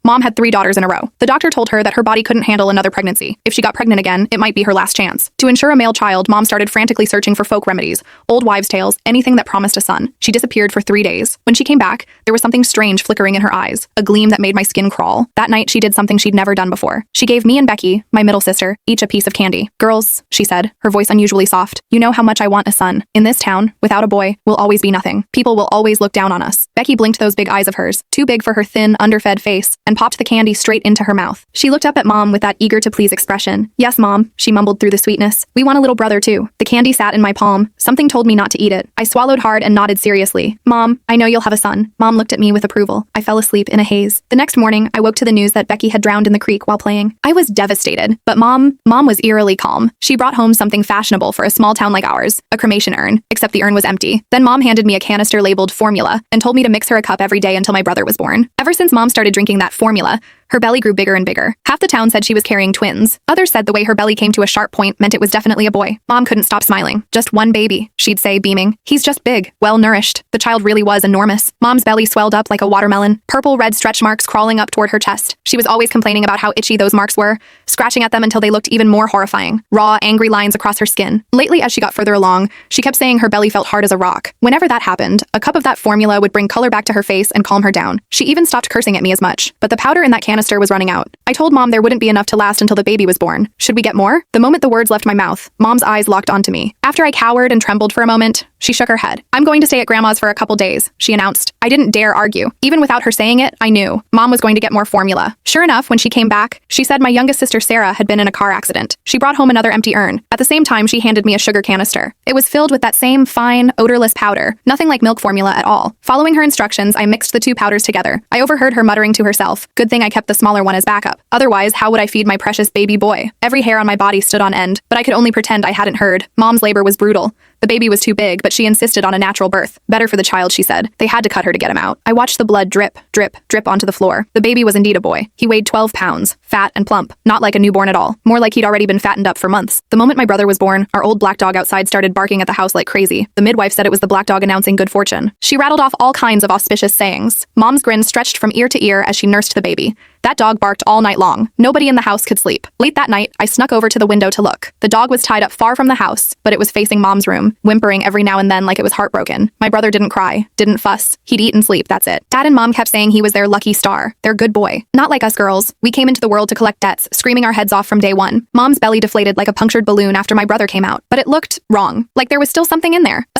Mom had 3 daughters in a row. The doctor told her that her body couldn't handle another pregnancy. If she got pregnant again, it might be her last chance. To ensure a male child, Mom started frantically searching for folk remedies, old wives' tales, anything that promised a son. She disappeared for 3 days. When she came back, there was something strange flickering in her eyes, a gleam that made my skin crawl. That night, she did something she'd never done before. She gave me and Becky, my middle sister, each a piece of candy. Girls, she said, her voice unusually soft, you know how much I want a son. In this town, without a boy, we'll always be nothing. People will always look down on us. Becky blinked those big eyes of hers, too big for her thin, underfed face, and popped the candy straight into her mouth. She looked up at Mom with that eager-to-please expression. Yes, Mom, she mumbled through the sweetness. We want a little brother, too. The candy sat in my palm. Something told me not to eat it. I swallowed hard and nodded seriously. Mom, I know you'll have a son. Mom looked at me with approval. I fell asleep in a haze. The next morning, I woke to the news that Becky had drowned in the creek while playing. I was devastated, but Mom was eerily calm. She brought home something fashionable for a small town like ours, a cremation urn, except the urn was empty. Then Mom handed me a canister labeled formula and told me to mix her a cup every day until my brother was born. Ever since Mom started drinking that formula, her belly grew bigger and bigger. Half the town said she was carrying twins. Others said the way her belly came to a sharp point meant it was definitely a boy. Mom couldn't stop smiling. Just one baby, she'd say, beaming. He's just big, well-nourished. The child really was enormous. Mom's belly swelled up like a watermelon, purple-red stretch marks crawling up toward her chest. She was always complaining about how itchy those marks were, scratching at them until they looked even more horrifying. Raw, angry lines across her skin. Lately, as she got further along, she kept saying her belly felt hard as a rock. Whenever that happened, a cup of that formula would bring color back to her face and calm her down. She even stopped cursing at me as much. But the powder in that canister was running out. I told Mom there wouldn't be enough to last until the baby was born. Should we get more? The moment the words left my mouth, Mom's eyes locked onto me. After I cowered and trembled for a moment, she shook her head. I'm going to stay at Grandma's for a couple days, she announced. I didn't dare argue. Even without her saying it, I knew. Mom was going to get more formula. Sure enough, when she came back, she said my youngest sister Sarah had been in a car accident. She brought home another empty urn. At the same time, she handed me a sugar canister. It was filled with that same fine, odorless powder. Nothing like milk formula at all. Following her instructions, I mixed the 2 powders together. I overheard her muttering to herself, good thing I kept the smaller one as backup. Otherwise, how would I feed my precious baby boy? Every hair on my body stood on end, but I could only pretend I hadn't heard. Mom's labor was brutal. The baby was too big, but she insisted on a natural birth. Better for the child, she said. They had to cut her to get him out. I watched the blood drip, drip, drip onto the floor. The baby was indeed a boy. He weighed 12 pounds, fat and plump, not like a newborn at all, more like he'd already been fattened up for months. The moment my brother was born, our old black dog outside started barking at the house like crazy. The midwife said it was the black dog announcing good fortune. She rattled off all kinds of auspicious sayings. Mom's grin stretched from ear to ear as she nursed the baby. That dog barked all night long. Nobody in the house could sleep. Late that night, I snuck over to the window to look. The dog was tied up far from the house, but it was facing Mom's room, whimpering every now and then like it was heartbroken. My brother didn't cry, didn't fuss. He'd eat and sleep, that's it. Dad and Mom kept saying he was their lucky star, their good boy. Not like us girls. We came into the world to collect debts, screaming our heads off from day one. Mom's belly deflated like a punctured balloon after my brother came out, but it looked wrong. Like there was still something in there.